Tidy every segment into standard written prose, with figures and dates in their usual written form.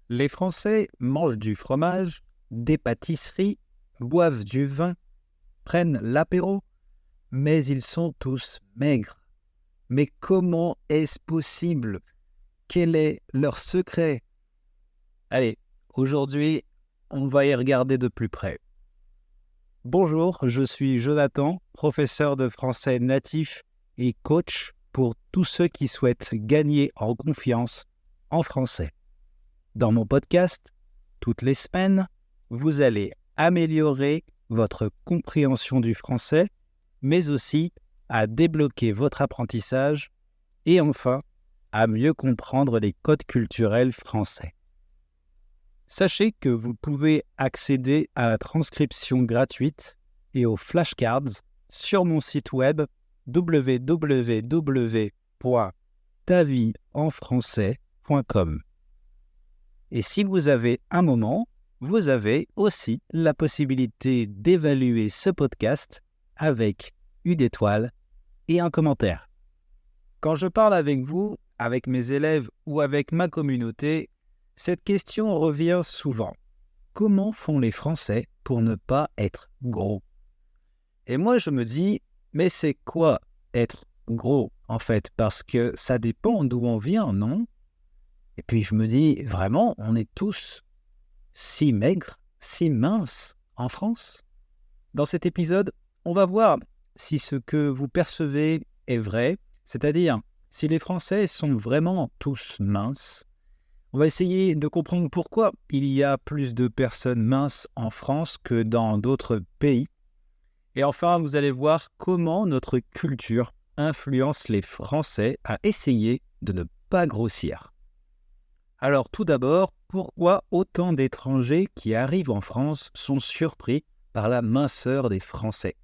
Les Français mangent du fromage, des pâtisseries, boivent du vin, prennent l'apéro, mais ils sont tous maigres. Mais comment est-ce possible? Quel est leur secret? Allez, aujourd'hui, on va y regarder de plus près. Bonjour, je suis Jonathan, professeur de français natif et coach pour tous ceux qui souhaitent gagner en confiance en français. Dans mon podcast, toutes les semaines, vous allez améliorer votre compréhension du français, mais aussi à débloquer votre apprentissage et enfin à mieux comprendre les codes culturels français. Sachez que vous pouvez accéder à la transcription gratuite et aux flashcards sur mon site web www.tavieenfrançais.com. Et si vous avez un moment, vous avez aussi la possibilité d'évaluer ce podcast avec une étoile et un commentaire. Quand je parle avec vous, avec mes élèves ou avec ma communauté, cette question revient souvent. Comment font les Français pour ne pas être gros? Et moi, je me dis, mais c'est quoi être gros en fait? Parce que ça dépend d'où on vient, non? Et puis je me dis, vraiment, on est tous si maigres, si minces en France? Dans cet épisode, on va voir si ce que vous percevez est vrai, c'est-à-dire si les Français sont vraiment tous minces. On va essayer de comprendre pourquoi il y a plus de personnes minces en France que dans d'autres pays. Et enfin, vous allez voir comment notre culture influence les Français à essayer de ne pas grossir. Alors tout d'abord, pourquoi autant d'étrangers qui arrivent en France sont surpris par la minceur des Français?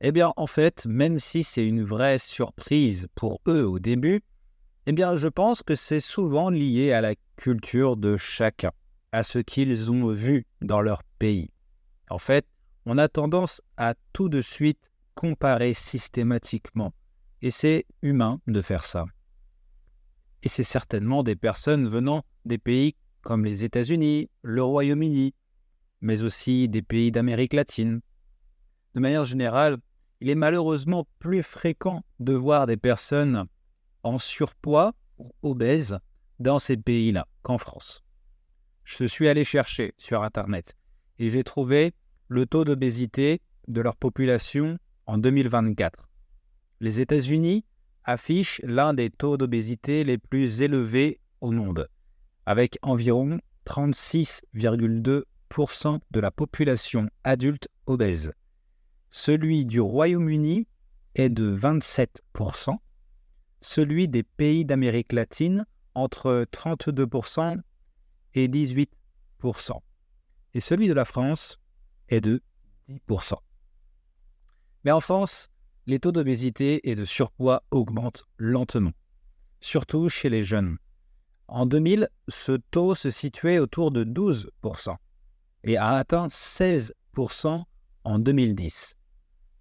Eh bien, en fait, même si c'est une vraie surprise pour eux au début, eh bien, je pense que c'est souvent lié à la culture de chacun, à ce qu'ils ont vu dans leur pays. En fait, on a tendance à tout de suite comparer systématiquement, et c'est humain de faire ça. Et c'est certainement des personnes venant des pays comme les États-Unis, le Royaume-Uni, mais aussi des pays d'Amérique latine. De manière générale, il est malheureusement plus fréquent de voir des personnes en surpoids ou obèses dans ces pays-là qu'en France. Je suis allé chercher sur Internet et j'ai trouvé le taux d'obésité de leur population en 2024. Les États-Unis affichent l'un des taux d'obésité les plus élevés au monde, avec environ 36,2% de la population adulte obèse. Celui du Royaume-Uni est de 27%, celui des pays d'Amérique latine entre 32% et 18%, et celui de la France est de 10%. Mais en France, les taux d'obésité et de surpoids augmentent lentement, surtout chez les jeunes. En 2000, ce taux se situait autour de 12% et a atteint 16% en 2010,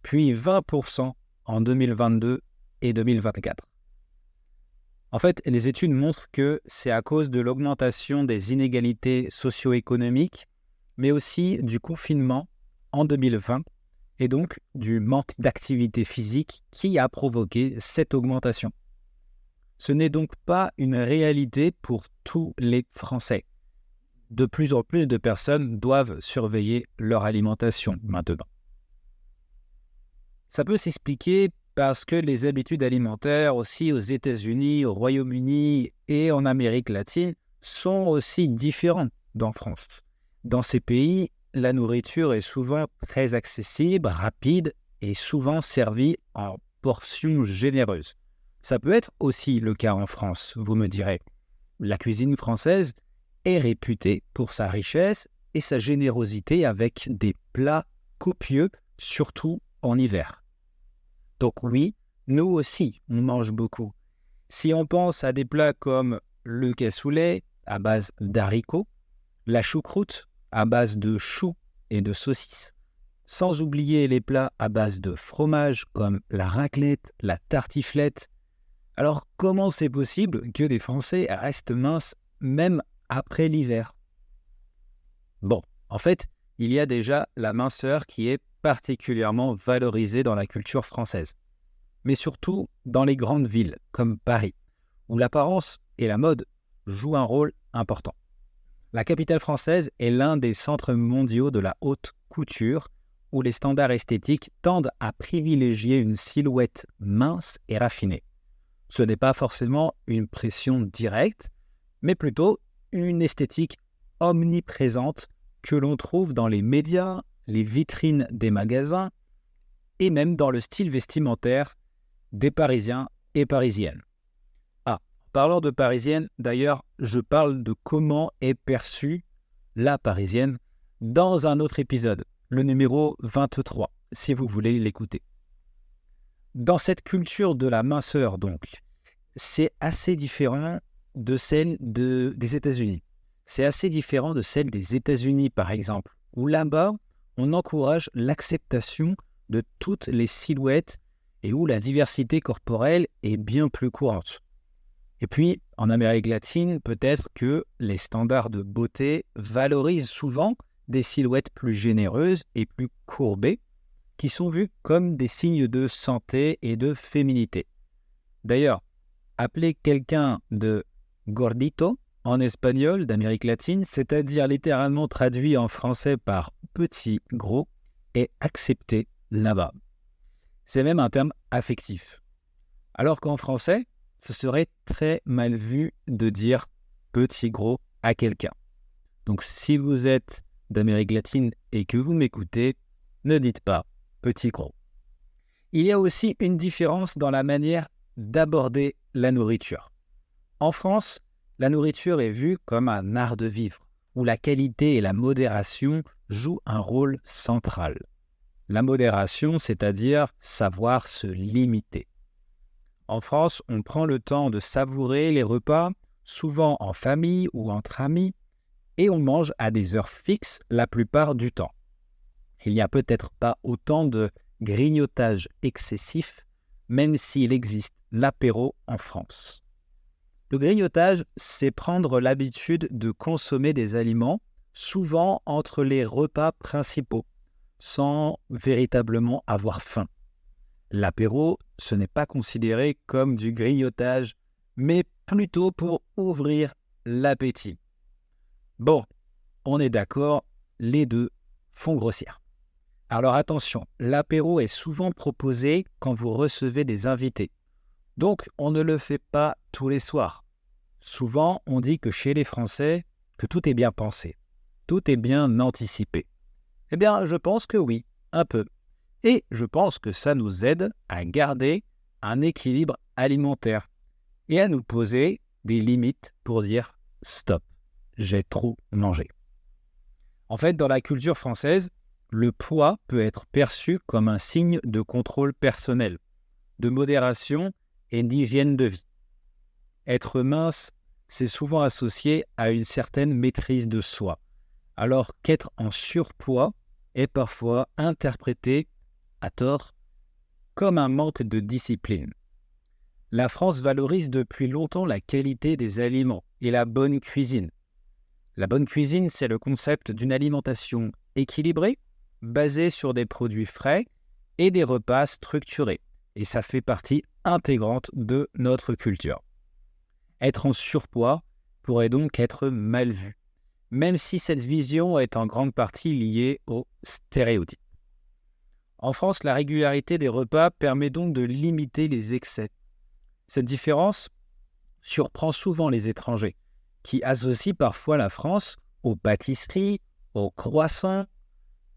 puis 20% en 2022 et 2024. En fait, les études montrent que c'est à cause de l'augmentation des inégalités socio-économiques, mais aussi du confinement en 2020 et donc du manque d'activité physique qui a provoqué cette augmentation. Ce n'est donc pas une réalité pour tous les Français. De plus en plus de personnes doivent surveiller leur alimentation maintenant. Ça peut s'expliquer parce que les habitudes alimentaires aussi aux États-Unis, au Royaume-Uni et en Amérique latine sont aussi différentes d'en France. Dans ces pays, la nourriture est souvent très accessible, rapide et souvent servie en portions généreuses. Ça peut être aussi le cas en France, vous me direz. La cuisine française est réputée pour sa richesse et sa générosité avec des plats copieux, surtout en hiver. Donc oui, nous aussi, on mange beaucoup. Si on pense à des plats comme le cassoulet à base d'haricots, la choucroute à base de choux et de saucisses, sans oublier les plats à base de fromage comme la raclette, la tartiflette. Alors comment c'est possible que les Français restent minces même après l'hiver. Bon, en fait, il y a déjà la minceur qui est particulièrement valorisée dans la culture française, mais surtout dans les grandes villes comme Paris, où l'apparence et la mode jouent un rôle important. La capitale française est l'un des centres mondiaux de la haute couture, où les standards esthétiques tendent à privilégier une silhouette mince et raffinée. Ce n'est pas forcément une pression directe, mais plutôt une esthétique omniprésente que l'on trouve dans les médias, les vitrines des magasins et même dans le style vestimentaire des Parisiens et Parisiennes. Parlant de parisienne, d'ailleurs, je parle de comment est perçue la parisienne dans un autre épisode, le numéro 23, si vous voulez l'écouter. Dans cette culture de la minceur, donc, c'est assez différent de celle des États-Unis. C'est assez différent de celle des États-Unis, par exemple, où là-bas, on encourage l'acceptation de toutes les silhouettes et où la diversité corporelle est bien plus courante. Et puis, en Amérique latine, peut-être que les standards de beauté valorisent souvent des silhouettes plus généreuses et plus courbées, qui sont vues comme des signes de santé et de féminité. D'ailleurs, appeler quelqu'un de gordito en espagnol d'Amérique latine, c'est-à-dire littéralement traduit en français par petit, gros, est accepté là-bas. C'est même un terme affectif. Alors qu'en français, ce serait très mal vu de dire petit gros à quelqu'un. Donc si vous êtes d'Amérique latine et que vous m'écoutez, ne dites pas petit gros. Il y a aussi une différence dans la manière d'aborder la nourriture. En France, la nourriture est vue comme un art de vivre, où la qualité et la modération jouent un rôle central. La modération, c'est-à-dire savoir se limiter. En France, on prend le temps de savourer les repas, souvent en famille ou entre amis, et on mange à des heures fixes la plupart du temps. Il n'y a peut-être pas autant de grignotage excessif, même s'il existe l'apéro en France. Le grignotage, c'est prendre l'habitude de consommer des aliments, souvent entre les repas principaux, sans véritablement avoir faim. L'apéro, ce n'est pas considéré comme du grignotage, mais plutôt pour ouvrir l'appétit. Bon, on est d'accord, les deux font grossir. Alors attention, l'apéro est souvent proposé quand vous recevez des invités. Donc, on ne le fait pas tous les soirs. Souvent, on dit que chez les Français, que tout est bien pensé, tout est bien anticipé. Eh bien, je pense que oui, un peu. Et je pense que ça nous aide à garder un équilibre alimentaire et à nous poser des limites pour dire « stop, j'ai trop mangé ». En fait, dans la culture française, le poids peut être perçu comme un signe de contrôle personnel, de modération et d'hygiène de vie. Être mince, c'est souvent associé à une certaine maîtrise de soi, alors qu'être en surpoids est parfois interprété à tort, comme un manque de discipline. La France valorise depuis longtemps la qualité des aliments et la bonne cuisine. La bonne cuisine, c'est le concept d'une alimentation équilibrée, basée sur des produits frais et des repas structurés. Et ça fait partie intégrante de notre culture. Être en surpoids pourrait donc être mal vu, même si cette vision est en grande partie liée aux stéréotypes. En France, la régularité des repas permet donc de limiter les excès. Cette différence surprend souvent les étrangers, qui associent parfois la France aux pâtisseries, aux croissants.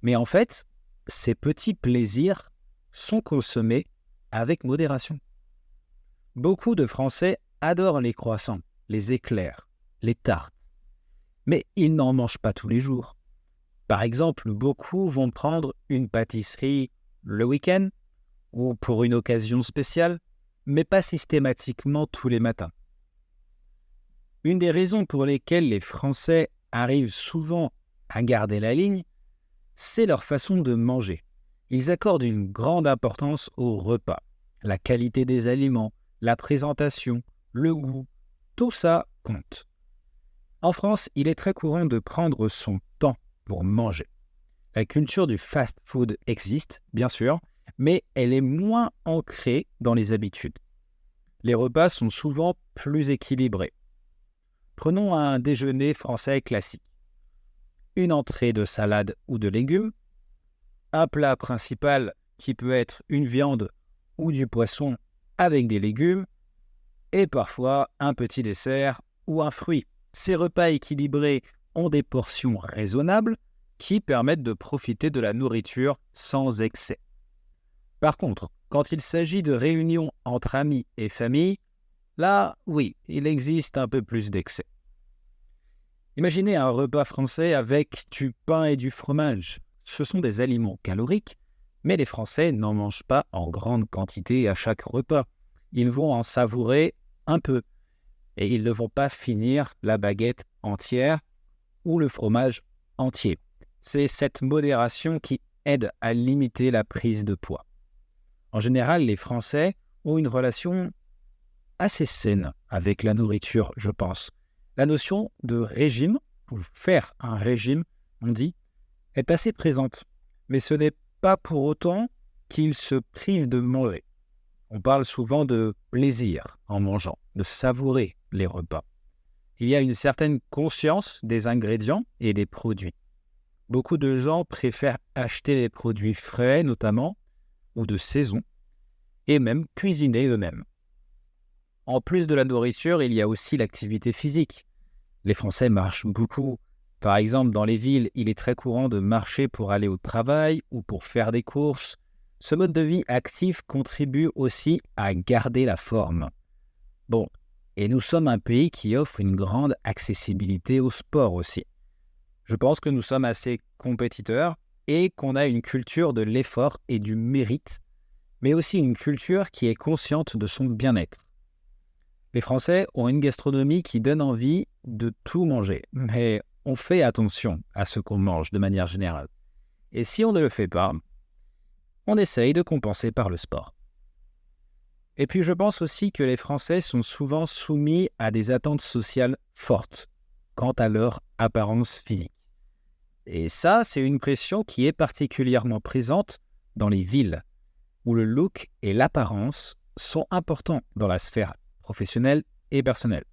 Mais en fait, ces petits plaisirs sont consommés avec modération. Beaucoup de Français adorent les croissants, les éclairs, les tartes. Mais ils n'en mangent pas tous les jours. Par exemple, beaucoup vont prendre une pâtisserie le week-end ou pour une occasion spéciale, mais pas systématiquement tous les matins. Une des raisons pour lesquelles les Français arrivent souvent à garder la ligne, c'est leur façon de manger. Ils accordent une grande importance au repas, la qualité des aliments, la présentation, le goût, tout ça compte. En France, il est très courant de prendre son temps pour manger. La culture du fast-food existe, bien sûr, mais elle est moins ancrée dans les habitudes. Les repas sont souvent plus équilibrés. Prenons un déjeuner français classique. Une entrée de salade ou de légumes, un plat principal qui peut être une viande ou du poisson avec des légumes, et parfois un petit dessert ou un fruit. Ces repas équilibrés ont des portions raisonnables qui permettent de profiter de la nourriture sans excès. Par contre, quand il s'agit de réunions entre amis et famille, là, oui, il existe un peu plus d'excès. Imaginez un repas français avec du pain et du fromage. Ce sont des aliments caloriques, mais les Français n'en mangent pas en grande quantité à chaque repas. Ils vont en savourer un peu, et ils ne vont pas finir la baguette entière ou le fromage entier. C'est cette modération qui aide à limiter la prise de poids. En général, les Français ont une relation assez saine avec la nourriture, je pense. La notion de régime, ou faire un régime, on dit, est assez présente. Mais ce n'est pas pour autant qu'ils se privent de manger. On parle souvent de plaisir en mangeant, de savourer les repas. Il y a une certaine conscience des ingrédients et des produits. Beaucoup de gens préfèrent acheter des produits frais, notamment, ou de saison, et même cuisiner eux-mêmes. En plus de la nourriture, il y a aussi l'activité physique. Les Français marchent beaucoup. Par exemple, dans les villes, il est très courant de marcher pour aller au travail ou pour faire des courses. Ce mode de vie actif contribue aussi à garder la forme. Bon, et nous sommes un pays qui offre une grande accessibilité au sport aussi. Je pense que nous sommes assez compétiteurs et qu'on a une culture de l'effort et du mérite, mais aussi une culture qui est consciente de son bien-être. Les Français ont une gastronomie qui donne envie de tout manger, mais on fait attention à ce qu'on mange de manière générale. Et si on ne le fait pas, on essaye de compenser par le sport. Et puis je pense aussi que les Français sont souvent soumis à des attentes sociales fortes quant à leur apparence physique. Et ça, c'est une pression qui est particulièrement présente dans les villes, où le look et l'apparence sont importants dans la sphère professionnelle et personnelle.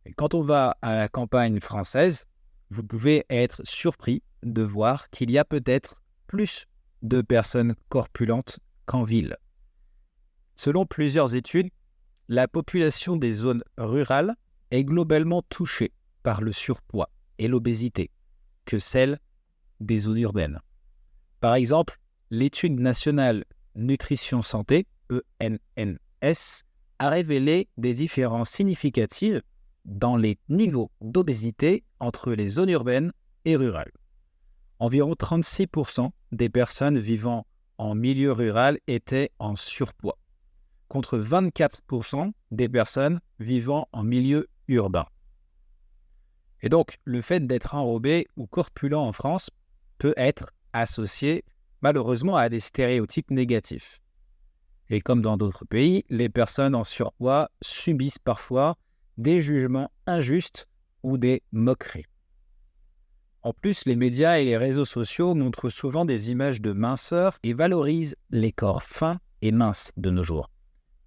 Et quand on va à la campagne française, vous pouvez être surpris de voir qu'il y a peut-être plus de personnes corpulentes qu'en ville. Selon plusieurs études, la population des zones rurales est globalement touchée par le surpoids et l'obésité que celle des zones urbaines. Par exemple, l'étude nationale Nutrition Santé, ENNS, a révélé des différences significatives dans les niveaux d'obésité entre les zones urbaines et rurales. Environ 36% des personnes vivant en milieu rural étaient en surpoids, contre 24% des personnes vivant en milieu urbain. Et donc, le fait d'être enrobé ou corpulent en France peut être associé malheureusement à des stéréotypes négatifs. Et comme dans d'autres pays, les personnes en surpoids subissent parfois des jugements injustes ou des moqueries. En plus, les médias et les réseaux sociaux montrent souvent des images de minceur et valorisent les corps fins et minces de nos jours.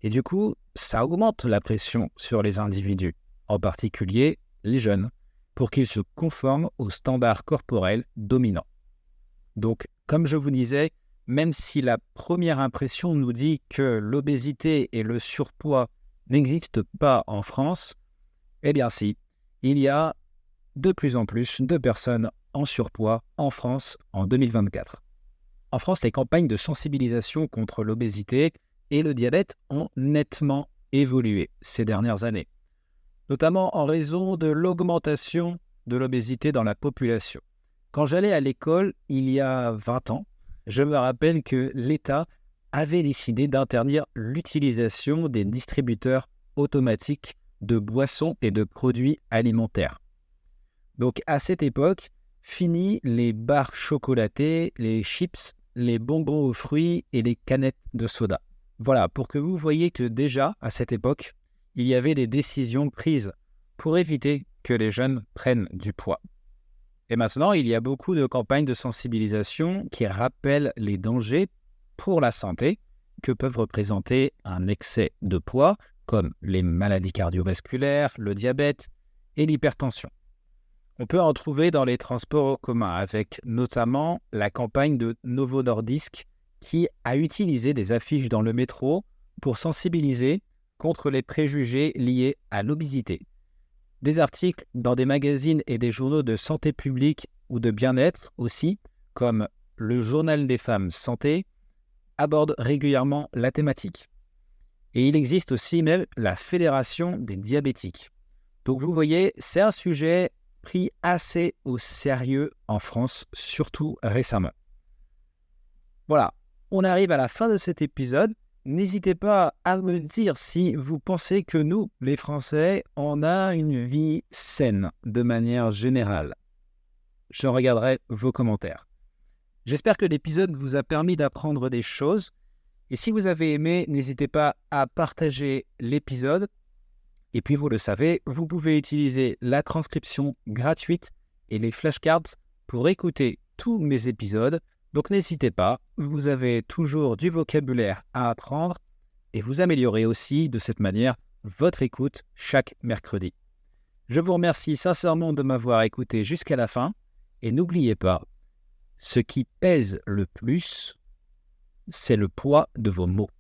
Et du coup, ça augmente la pression sur les individus, en particulier les jeunes, pour qu'ils se conforment aux standards corporels dominants. Donc, comme je vous disais, même si la première impression nous dit que l'obésité et le surpoids n'existent pas en France, eh bien si, il y a de plus en plus de personnes en surpoids en France en 2024. En France, les campagnes de sensibilisation contre l'obésité et le diabète ont nettement évolué ces dernières années, notamment en raison de l'augmentation de l'obésité dans la population. Quand j'allais à l'école il y a 20 ans, je me rappelle que l'État avait décidé d'interdire l'utilisation des distributeurs automatiques de boissons et de produits alimentaires. Donc à cette époque, fini les barres chocolatées, les chips, les bonbons aux fruits et les canettes de soda. Voilà, pour que vous voyez que déjà, à cette époque, il y avait des décisions prises pour éviter que les jeunes prennent du poids. Et maintenant, il y a beaucoup de campagnes de sensibilisation qui rappellent les dangers pour la santé que peuvent représenter un excès de poids, comme les maladies cardiovasculaires, le diabète et l'hypertension. On peut en trouver dans les transports en commun, avec notamment la campagne de Novo Nordisk qui a utilisé des affiches dans le métro pour sensibiliser contre les préjugés liés à l'obésité. Des articles dans des magazines et des journaux de santé publique ou de bien-être aussi, comme le Journal des femmes santé, abordent régulièrement la thématique. Et il existe aussi même la Fédération des diabétiques. Donc vous voyez, c'est un sujet pris assez au sérieux en France, surtout récemment. Voilà, on arrive à la fin de cet épisode. N'hésitez pas à me dire si vous pensez que nous, les Français, on a une vie saine de manière générale. Je regarderai vos commentaires. J'espère que l'épisode vous a permis d'apprendre des choses. Et si vous avez aimé, n'hésitez pas à partager l'épisode. Et puis, vous le savez, vous pouvez utiliser la transcription gratuite et les flashcards pour écouter tous mes épisodes. Donc, n'hésitez pas, vous avez toujours du vocabulaire à apprendre et vous améliorez aussi de cette manière votre écoute chaque mercredi. Je vous remercie sincèrement de m'avoir écouté jusqu'à la fin et n'oubliez pas, ce qui pèse le plus, c'est le poids de vos mots.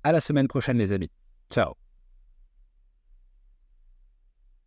À la semaine prochaine, les amis. Ciao.